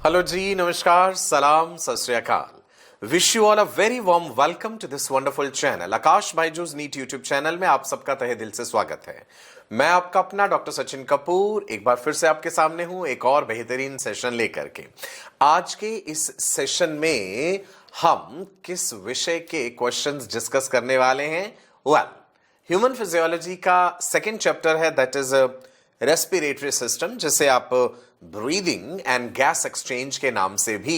Hello जी, नमस्कार, सलाम, सत श्री अकाल। Wish you all a very warm welcome to this wonderful channel. Aakash Byju's NEET YouTube channel में आप सबका तहे दिल से स्वागत है। मैं आपका अपना डॉक्टर सचिन कपूर एक बार फिर से आपके सामने हूं एक और बेहतरीन सेशन लेकर के। आज के इस सेशन में हम किस विषय के क्वेश्चंस डिस्कस करने वाले हैं? ह्यूमन फिजियोलॉजी का सेकेंड चैप्टर है, दैट इज रेस्पिरेटरी सिस्टम, जिसे आप ब्रीदिंग एंड गैस एक्सचेंज के नाम से भी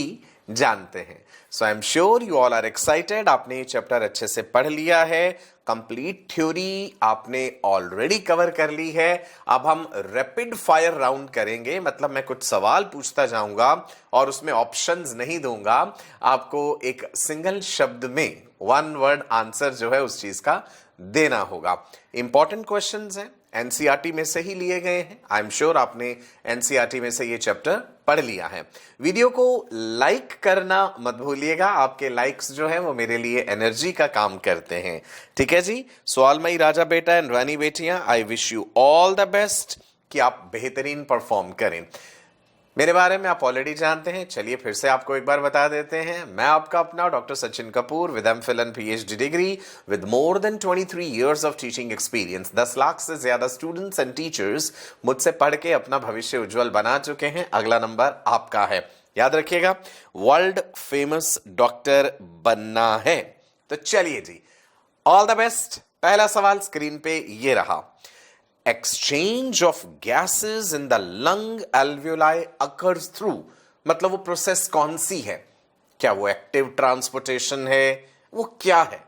जानते हैं। So I am sure you all are excited. आपने ये चैप्टर अच्छे से पढ़ लिया है, कंप्लीट थ्योरी आपने ऑलरेडी कवर कर ली है। अब हम रैपिड फायर राउंड करेंगे, मतलब मैं कुछ सवाल पूछता जाऊंगा और उसमें ऑप्शंस नहीं दूंगा। आपको एक सिंगल शब्द में वन वर्ड आंसर जो है उस चीज का देना होगा। इंपॉर्टेंट क्वेश्चंस हैं, एनसीईआरटी में से ही लिए गए हैं। आई एम श्योर आपने एनसीईआरटी में से ये चैप्टर पढ़ लिया है। वीडियो को लाइक करना मत भूलिएगा, आपके लाइक्स जो है वो मेरे लिए एनर्जी का काम करते हैं। ठीक है जी। सो ऑल माई राजा बेटा एंड रानी बेटियां, I wish you all the best कि आप बेहतरीन परफॉर्म करें। मेरे बारे में आप ऑलरेडी जानते हैं, चलिए फिर से आपको एक बार बता देते हैं। मैं आपका अपना doctor Sachin Kapoor with MPhil and PhD degree with more than 23 years of teaching experience. 10 lakh से ज्यादा स्टूडेंट्स एंड टीचर्स मुझसे पढ़ के अपना भविष्य उज्जवल बना चुके हैं। अगला नंबर आपका है, याद रखिएगा, वर्ल्ड फेमस डॉक्टर बनना है। तो चलिए जी, ऑल द बेस्ट। पहला सवाल स्क्रीन पे ये रहा, exchange of gases in the lung alveoli occurs through, मतलब वो प्रोसेस कौन सी है? क्या वो एक्टिव ट्रांसपोर्टेशन है? वो क्या है?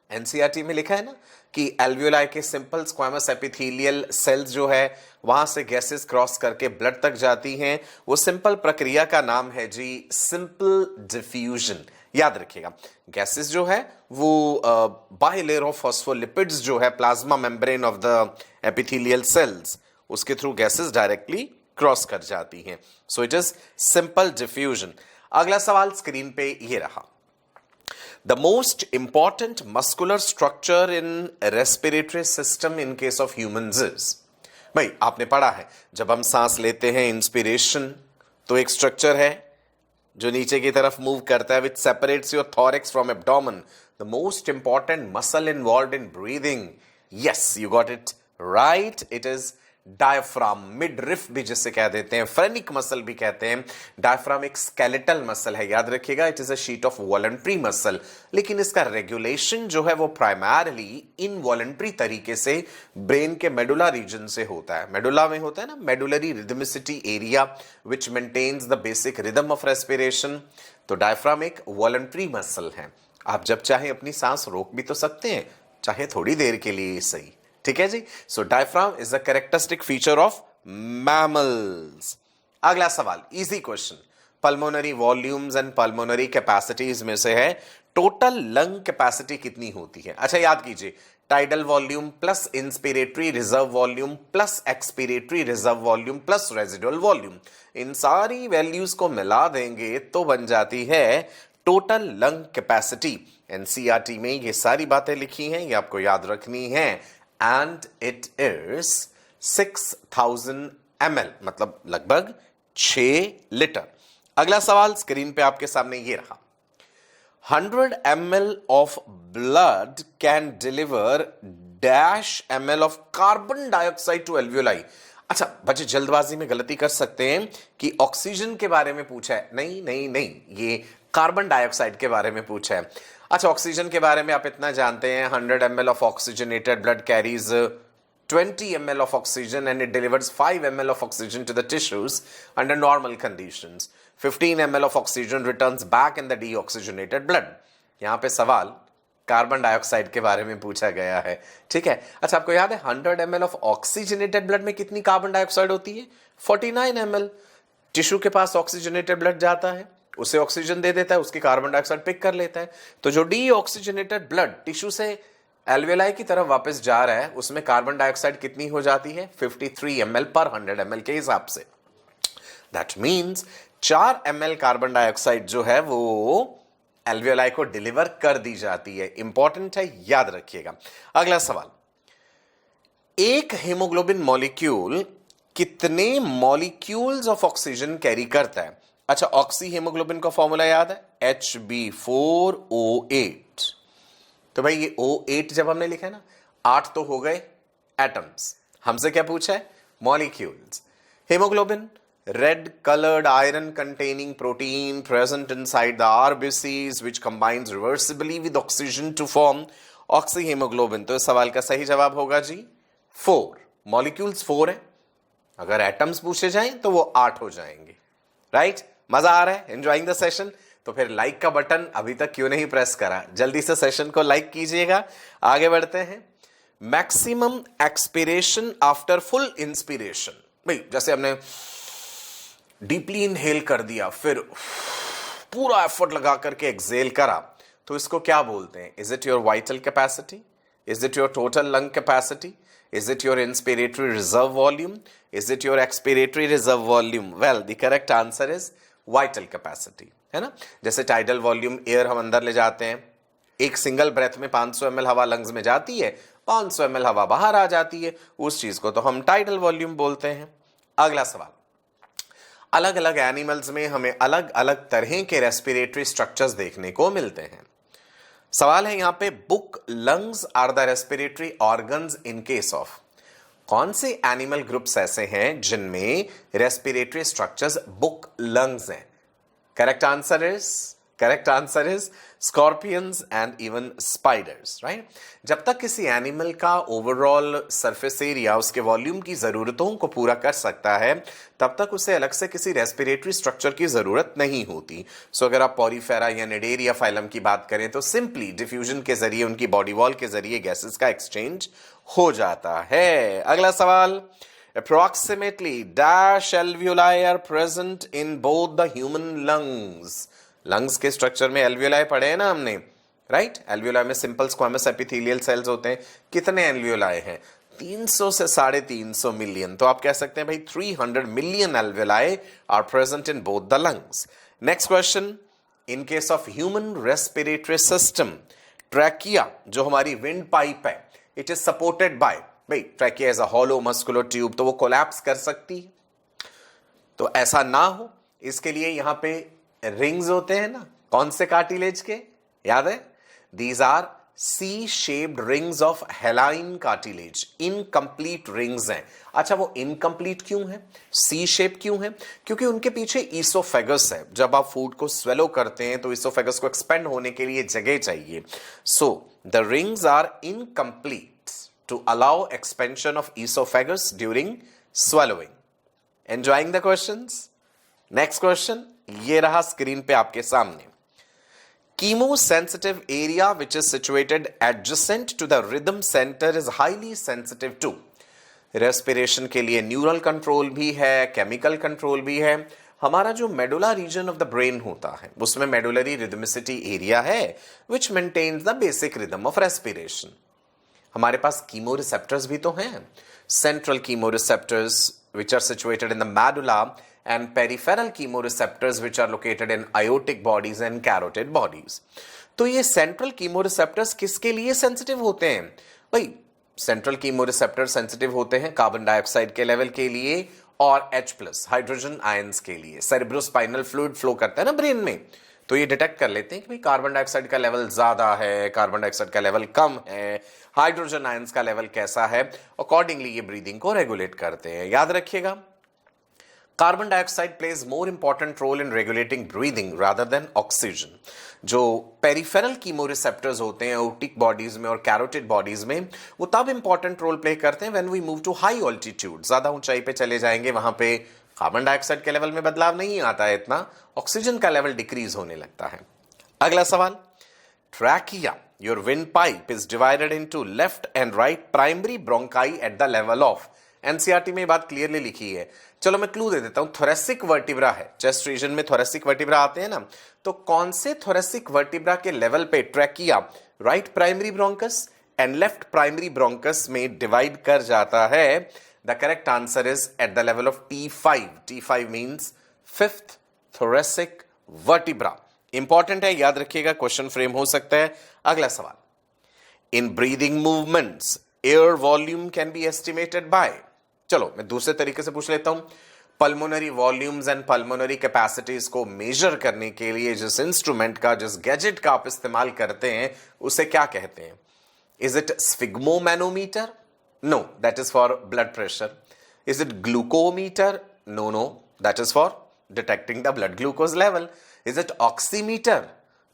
एनसीईआरटी में लिखा है ना कि एल्वियोलाई के सिंपल स्क्वामस एपिथेलियल सेल्स जो है वहां से गैसेस क्रॉस करके ब्लड तक जाती हैं। वो सिंपल प्रक्रिया का नाम है जी सिंपल डिफ्यूजन। याद रखिएगा, गैसेस जो है वो बाइलेयर ऑफ फॉस्फोलिपिड्स जो है plasma membrane of the epithelial cells, उसके थ्रू गैसेस डायरेक्टली क्रॉस कर जाती हैं। So it is simple diffusion. अगला सवाल स्क्रीन पे ये रहा, the most important muscular structure in respiratory system in case of humans is, भाई आपने पढ़ा है जब हम सांस लेते हैं इंस्पिरेशन तो एक स्ट्रक्चर है जो नीचे की तरफ मूव करता है, which separates your thorax from abdomen. The most important muscle involved in breathing, yes, you got it right, it is diaphragm. Midriff भी जिससे कह देते हैं, फ्रेनिक मसल भी कहते हैं। डायफ्राम एक स्केलेटल मसल है, याद रखिएगा, it is a sheet of voluntary muscle, लेकिन इसका रेगुलेशन जो है वो प्राइमरली इनवॉलंटरी तरीके से ब्रेन के मेडुला रीजन से होता है। मेडुला में होता है ना medullary rhythmicity area which maintains the basic rhythm of respiration. तो डायफ्राम एक वॉलंटरी मसल है। आप जब चाहे अपनी सांस रोक भी तो सकते हैं, चाहे थोड़ी देर के लिए ही सही। ठीक है जी। So diaphragm is a characteristic feature of mammals. अगला सवाल easy question, pulmonary volumes and pulmonary capacities में से है टोटल लंग कैपेसिटी कितनी होती है? अच्छा याद कीजिए, tidal volume plus inspiratory reserve volume plus expiratory reserve volume plus residual volume, इन सारी वैल्यूज को मिला देंगे तो बन जाती है टोटल लंग कैपेसिटी। एनसीईआरटी में ये सारी बातें लिखी हैं, ये आपको याद रखनी है। And it is 6000 ml, मतलब लगभग 6 लीटर। अगला सवाल स्क्रीन पे आपके सामने ये रहा, 100 ml of blood can deliver dash ml of carbon dioxide to alveoli। अच्छा बच्चे जल्दबाजी में गलती कर सकते हैं कि ऑक्सीजन के बारे में पूछा है, नहीं नहीं नहीं, ये कार्बन डाइऑक्साइड के बारे में पूछा है। अच्छा ऑक्सीजन के बारे में आप इतना जानते हैं, 100 ml of oxygenated blood carries 20 ml of oxygen and it delivers 5 ml of oxygen to the tissues under normal conditions. 15 ml of oxygen returns back in the deoxygenated blood. यहां पे सवाल कार्बन डाइऑक्साइड के बारे में पूछा गया है। ठीक है, अच्छा आपको याद है 100 ml ऑफ ऑक्सीजनेटेड ब्लड में कितनी कार्बन डाइऑक्साइड होती है? 49 ml। टिश्यू के पास ऑक्सीजनेटेड ब्लड जाता है, उसे ऑक्सीजन दे देता है, उसकी कार्बन डाइऑक्साइड पिक कर लेता है। तो जो डीऑक्सीजनेटेड ब्लड टिश्यू से एल्वेलाई की तरफ वापस जा रहा है उसमें कार्बन डाइऑक्साइड कितनी हो जाती है? 53 ml पर 100 ml के हिसाब से। That means 4 ml carbon dioxide जो है वो एल्वेलाई को डिलीवर कर दी जाती है। इंपॉर्टेंट है, याद रखिएगा। अगला सवाल, एक हेमोग्लोबिन मॉलिक्यूल कितने मॉलिक्यूल्स ऑफ ऑक्सीजन कैरी करता है? अच्छा, ऑक्सी हीमोग्लोबिन का फॉर्मूला याद है, Hb4O8। तो भाई ये O8 जब हमने लिखा है ना, 8 तो हो गए एटम्स, हमसे क्या पूछा है, molecules. Haemoglobin, red colored iron containing protein present inside the RBCs which combines reversibly with oxygen to form oxyhemoglobin। तो इस सवाल का सही जवाब होगा जी 4। मॉलिक्यूल्स 4 है, अगर एटम्स पूछे जाएं तो वो 8 हो जाएंगे। राइट, मजा आ रहा है, एंजॉइंग द सेशन? तो फिर लाइक का बटन अभी तक क्यों नहीं प्रेस करा, जल्दी से सेशन को लाइक कीजिएगा। आगे बढ़ते हैं। Maximum expiration after full inspiration, भाई जैसे हमने डीपली इनहेल कर दिया, फिर पूरा एफर्ट लगा करके एक्सेल करा, तो इसको क्या बोलते हैं? Is it your vital capacity? Is it your total lung capacity? Is it your inspiratory reserve volume? Is it your expiratory reserve volume? Well, the correct answer is vital capacity, है ना। जैसे tidal volume, air हम अंदर ले जाते हैं, एक single breath में 500 ml हवा लंग्स में जाती है, 500 ml हवा बाहर आ जाती है, उस चीज को तो हम टाइडल वॉल्यूम बोलते हैं। अगला सवाल, अलग अलग एनिमल्स में हमें अलग अलग तरह के रेस्पिरेटरी स्ट्रक्चर्स देखने को मिलते हैं। सवाल है यहां पे, book lungs are the respiratory organs in case of. कौन से एनिमल ग्रुप्स ऐसे हैं जिनमें रेस्पिरेटरी स्ट्रक्चर्स बुक लंग्स हैं? Correct answer is scorpions and even spiders, right. जब तक किसी एनिमल का ओवरऑल सरफेस एरिया उसके वॉल्यूम की जरूरतों को पूरा कर सकता है, तब तक उसे अलग से किसी रेस्पिरेटरी स्ट्रक्चर की जरूरत नहीं होती। सो अगर आप पॉरीफेरा या निडेरिया फाइलम की बात करें तो सिंपली डिफ्यूजन के जरिए, उनकी बॉडी वॉल के जरिए गैसेस का एक्सचेंज हो जाता है। अगला सवाल, approximately dash alveoli are present in both the human lungs। Lungs के स्ट्रक्चर में एल्वियोलाई पढ़े हैं ना हमने, राइट। एल्वियोलाई में सिंपल स्क्वामस एपिथेलियल सेल्स होते हैं। कितने एल्वियोलाई हैं? 300 से 350 मिलियन। तो आप कह सकते हैं भाई 300 million alveoli are present in both the lungs. Next question, in case of human respiratory system, trachea जो हमारी विंड पाइप है, इट इज सपोर्टेड बाय, भाई trachea is a hollow muscular tube, तो वो कोलैप्स कर सकती है। तो ऐसा ना हो इसके लिए यहां पे रिंग्स होते हैं ना, कौन से कार्टिलेज के, याद है? These are C shaped rings of hyaline cartilage, incomplete rings हैं। अच्छा, वो इनकम्प्लीट क्यों है, सी शेप क्यों है? क्योंकि उनके पीछे ईसोफेगस है। जब आप फूड को स्वेलो करते हैं तो ईसोफेगस को एक्सपेंड होने के लिए जगह चाहिए। So the rings are incomplete to allow expansion of esophagus during swallowing। Enjoying the questions? Next question, ये रहा स्क्रीन पे आपके सामने। Chemosensitive area which is situated adjacent to the rhythm center is highly sensitive to। Respiration के लिए neural control भी है, chemical control भी है। हमारा जो medulla region of the brain होता है उसमें मेडुलरी रिदमिसिटी एरिया है which maintains the basic rhythm of respiration. हमारे पास कीमो रिसेप्टर्स भी तो हैं, central chemo receptors which are situated in the medulla and peripheral chemo receptors which are located in aortic bodies and carotid bodies. तो ये central chemo receptors किसके लिए sensitive होते हैं? भाई सेंट्रल कीमो रिसेप्टर सेंसिटिव होते हैं कार्बन डाइऑक्साइड के लेवल के लिए और H+ हाइड्रोजन आयंस के लिए। सेरेब्रोस्पाइनल फ्लूइड फ्लो करता है ना ब्रेन में, तो ये डिटेक्ट कर लेते हैं कि भाई कार्बन डाइऑक्साइड का लेवल ज्यादा है, कार्बन डाइऑक्साइड का लेवल कम है, हाइड्रोजन आयंस का लेवल कैसा है, अकॉर्डिंगली ये ब्रीदिंग को रेगुलेट करते हैं। याद रखिएगा, carbon dioxide plays more important role in regulating breathing rather than oxygen. जो पेरिफेरल कीमोरिसेप्टर्स होते हैं ओटिक बॉडीज में और कैरोटिड बॉडीज में, वो तब इंपॉर्टेंट रोल प्ले करते हैं when we move to high altitude. ज्यादा ऊंचाई पे चले जाएंगे, वहां पे कार्बन डाइऑक्साइड के लेवल में बदलाव नहीं आता है इतना, ऑक्सीजन का लेवल डिक्रीज होने लगता है। अगला सवाल, trachea your wind pipe is divided into left and right primary bronchi at the level of. NCERT में ये बात क्लियरली लिखी है। चलो मैं क्लू दे देता हूं, थोरेसिक वर्टिब्रा है, चेस्ट रीजन में थोरेसिक वर्टिब्रा आते हैं ना, तो कौन से थोरेसिक वर्टिब्रा के लेवल पे trachea right primary bronchus and left primary bronchus में डिवाइड कर जाता है? The correct answer is at the level of T5. T5 means fifth thoracic vertebra. Important है, याद रखिएगा, क्वेश्चन फ्रेम हो सकता है। अगला सवाल, in breathing movements air volume can be estimated by। चलो मैं दूसरे तरीके से पूछ लेता हूं, pulmonary volumes and pulmonary capacities को मेजर करने के लिए जिस इंस्ट्रूमेंट का, जिस गैजेट का आप इस्तेमाल करते हैं, उसे क्या कहते हैं? Is it sphygmomanometer? No, that is for blood pressure. Is it glucometer? No, no, that is for detecting the blood glucose level. Is it oximeter?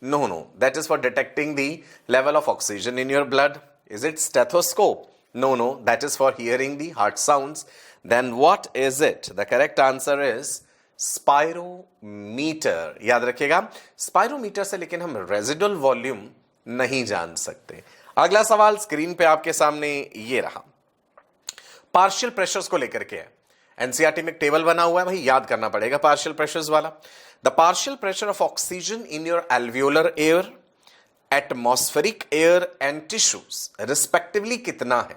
No, no, that is for detecting the level of oxygen in your blood. Is it stethoscope? No, no, that is for hearing the heart sounds. Then what is it? The correct answer is spirometer. याद रखिएगा, spirometer से लेकिन हम residual volume नहीं जान सकते. अगला सवाल स्क्रीन पे आपके सामने ये रहा, पार्शियल प्रेशर्स को लेकर के है. एनसीईआरटी में एक टेबल बना हुआ है भाई, याद करना पड़ेगा पार्शियल प्रेशर्स वाला. The partial pressure of oxygen in your alveolar air, atmospheric air and tissues respectively कितना है?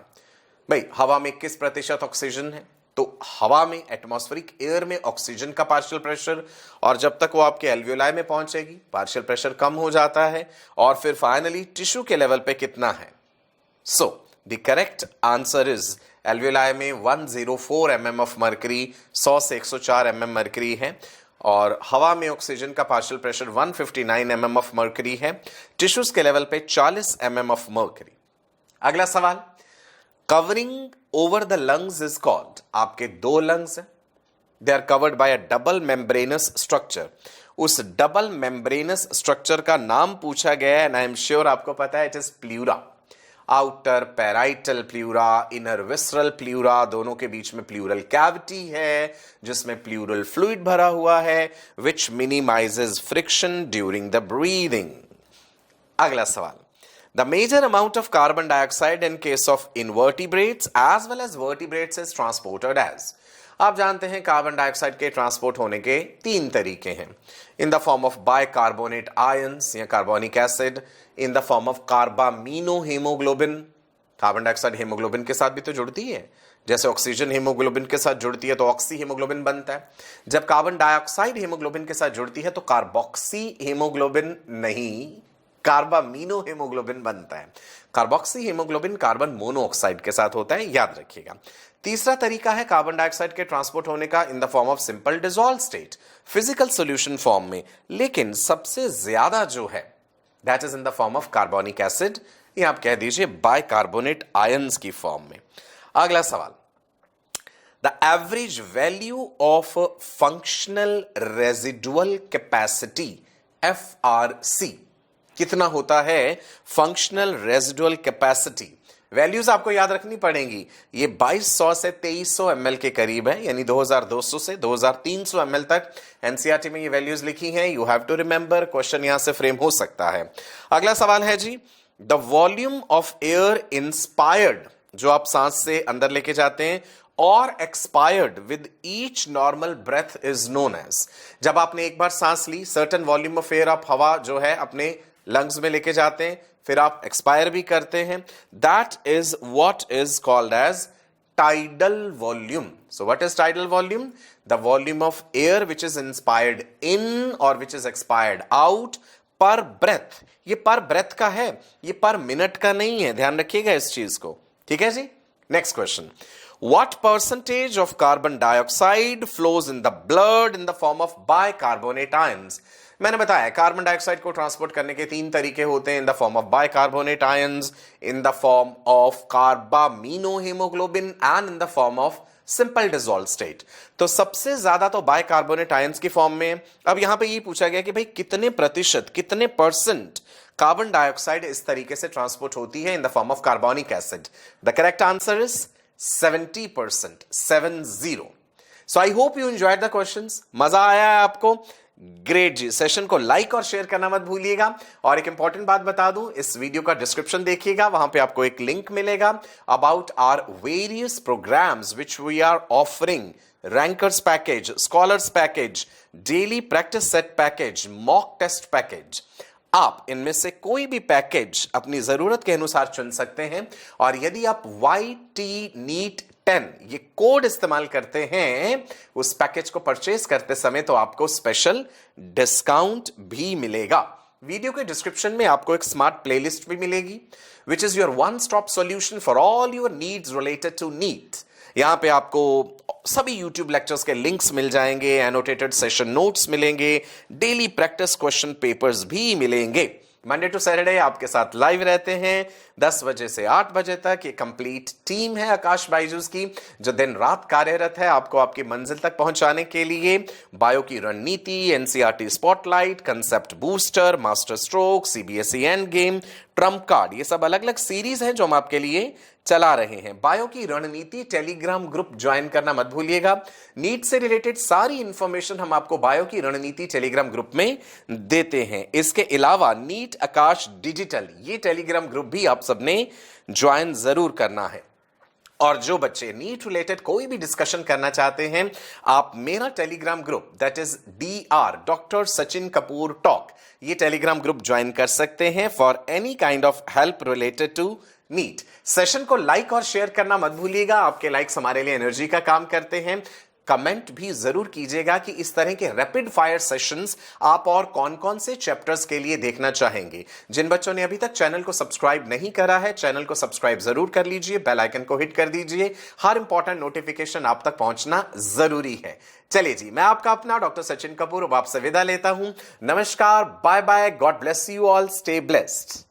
भाई हवा में 21% ऑक्सीजन है, तो हवा में, एटमॉस्फेरिक एयर में ऑक्सीजन का पार्शियल प्रेशर, और जब तक वो आपके एल्वियोलाई में पहुंचेगी पार्शियल प्रेशर कम हो जाता है, और फिर फाइनली टिश्यू के लेवल पे कितना है? So the correct answer is alveoli में 104 mm ऑफ मर्करी, 100 से 104 mm मर्करी है, और हवा में ऑक्सीजन का partial pressure 159 mm of mercury है, टिश्यूज के लेवल पे 40 mm ऑफ मर्करी. अगला सवाल, covering over the lungs is called. आपके 2 लंग्स हैं, they are covered by a double membranous structure. उस डबल मेम्ब्रेनस स्ट्रक्चर का नाम पूछा गया है, एंड आई एम श्योर आपको पता है, it is pleura. Outer parietal pleura, inner visceral pleura, दोनों के बीच में प्लूरल कैविटी है जिसमें प्लूरल फ्लूइड भरा हुआ है, which minimises friction during the breathing. अगला सवाल, the major amount of carbon dioxide in case of invertebrates as well as vertebrates is transported as. आप जानते हैं कार्बन डाइऑक्साइड के ट्रांसपोर्ट होने के 3 तरीके हैं, in the form of bicarbonate ions या carbonic acid, in the form of carbamino haemoglobin. Carbon dioxide haemoglobin के साथ भी तो जुड़ती है, जैसे ऑक्सीजन हेमोग्लोबिन के साथ जुड़ती है तो ऑक्सी हेमोग्लोबिन बनता है. जब कार्बन डाइऑक्साइड हेमोग्लोबिन के साथ जुड़ती है तो कार्बोक्सी हेमोग्लोबिन नहीं, कार्बामीनो हेमोग्लोबिन बनता है. कार्बोक्सी हेमोग्लोबिन कार्बन मोनोऑक्साइड के साथ होता है, याद रखिएगा. तीसरा तरीका है कार्बन डाइऑक्साइड के ट्रांसपोर्ट होने का इन the form of simple dissolve state, physical solution form में, लेकिन सबसे ज्यादा जो है that is in the form of carbonic acid, या आप कह दीजिए बाइकार्बोनेट आयंस की फॉर्म में. अगला सवाल, the average value of functional residual capacity FRC कितना होता है? फंक्शनल रेजिडुअल कैपेसिटी वैल्यूज आपको याद रखनी पड़ेंगी. ये 2200 से 2300 ml के करीब है, यानी 2200 से 2300 ml तक एनसीईआरटी में ये वैल्यूज लिखी हैं. You have to remember, question यहां से फ्रेम हो सकता है. अगला सवाल है जी, the volume of air inspired, जो आप सांस से अंदर लेके जाते हैं, और expired with each normal breath is known as. जब आपने एक बार सांस ली, सर्टेन वॉल्यूम ऑफ एयर आप हवा जो है अपने लंग्स में लेके जाते हैं, फिर आप एक्सपायर भी करते हैं, that is what is called as tidal volume. So what is tidal volume? The volume of air which is inspired in or which is expired out per breath. ये पर breath का है, ये पर मिनट का नहीं है, ध्यान रखिएगा इस चीज को. ठीक है जी. Next question, what percentage of carbon dioxide flows in the blood in the form of bicarbonate ions? मैंने बताया कार्बन डाइऑक्साइड को ट्रांसपोर्ट करने के 3 तरीके होते हैं, in the form of bicarbonate ions, in the form of carbamino haemoglobin and in the form of simple dissolve state. तो सबसे ज्यादा तो बाइकार्बोनेट आयंस की फॉर्म में. अब यहां पे ये पूछा गया कि भाई कितने प्रतिशत, कितने परसेंट कार्बन डाइऑक्साइड इस तरीके से ट्रांसपोर्ट होती है इन the form of carbonic acid. The correct answer is 70%, 70. So I hope you enjoyed the questions. मजा आया है आपको? ग्रेट जी. सेशन को लाइक और शेयर करना मत भूलिएगा. और एक इंपॉर्टेंट बात बता दूं, इस वीडियो का डिस्क्रिप्शन देखिएगा, वहां पे आपको एक लिंक मिलेगा about our various programmes which we are offering. Rankers package, scholars package, daily practice set package, mock test package. आप इनमें से कोई भी पैकेज अपनी जरूरत के अनुसार चुन सकते हैं. और यदि आप YT NEET 10 ये कोड इस्तेमाल करते हैं उस पैकेज को परचेज करते समय, तो आपको स्पेशल डिस्काउंट भी मिलेगा. वीडियो के डिस्क्रिप्शन में आपको एक स्मार्ट प्लेलिस्ट भी मिलेगी, which is your one stop solution for all your needs related to NEET. यहां पे आपको सभी YouTube लेक्चर्स के लिंक्स मिल जाएंगे, एनोटेटेड सेशन नोट्स मिलेंगे, डेली प्रैक्टिस क्वेश्चन पेपर्स भी मिलेंगे। मंडे टू सैटरडे आपके साथ लाइव रहते हैं 10 बजे से 8 बजे तक। ये कंप्लीट टीम है आकाश बायजूस की, जो दिन रात कार्यरत है आपको आपकी मंजिल तक पहुंचाने के लिए। बायो की रणनीति, NCERT spotlight, concept booster, master stroke, CBSE end game, Trump card, ये सब अलग अलग सीरीज हैं जो हम आपके लिए चला रहे हैं। बायो की रणनीति टेलीग्राम ग्रुप ज्वाइन करना मत भूलिएगा। नीट से रिलेटेड सारी इंफॉर्मेशन हम आपको बायो की रणनीति टेलीग्राम ग्रुप में देते हैं। इसके अलावा नीट आकाश डिजिटल, ये टेलीग्राम ग्रुप भी आप सबने ज्वाइन जरूर करना है। और जो बच्चे नीट रिलेटेड कोई भी डिस्कशन करना चाहते हैं, आप मेरा Telegram group that is DR doctor Sachin Kapoor talk, ये टेलीग्राम ग्रुप ज्वाइन कर सकते हैं for any kind of help related to NEET. Session को लाइक और शेयर करना मत भूलिएगा, आपके लाइक्स हमारे लिए एनर्जी का काम करते हैं। कमेंट भी जरूर कीजिएगा कि इस तरह के रैपिड फायर सेशंस आप और कौन कौन से चैप्टर्स के लिए देखना चाहेंगे। जिन बच्चों ने अभी तक चैनल को सब्सक्राइब नहीं करा है, चैनल को सब्सक्राइब जरूर कर लीजिए, बेल आइकन को हिट कर दीजिए, हर इंपॉर्टेंट नोटिफिकेशन आप तक पहुंचना जरूरी है। चलिए जी, मैं आपका अपना डॉक्टर सचिन कपूर अब आपसे विदा लेता हूं। नमस्कार, bye bye, God bless you all, stay blessed.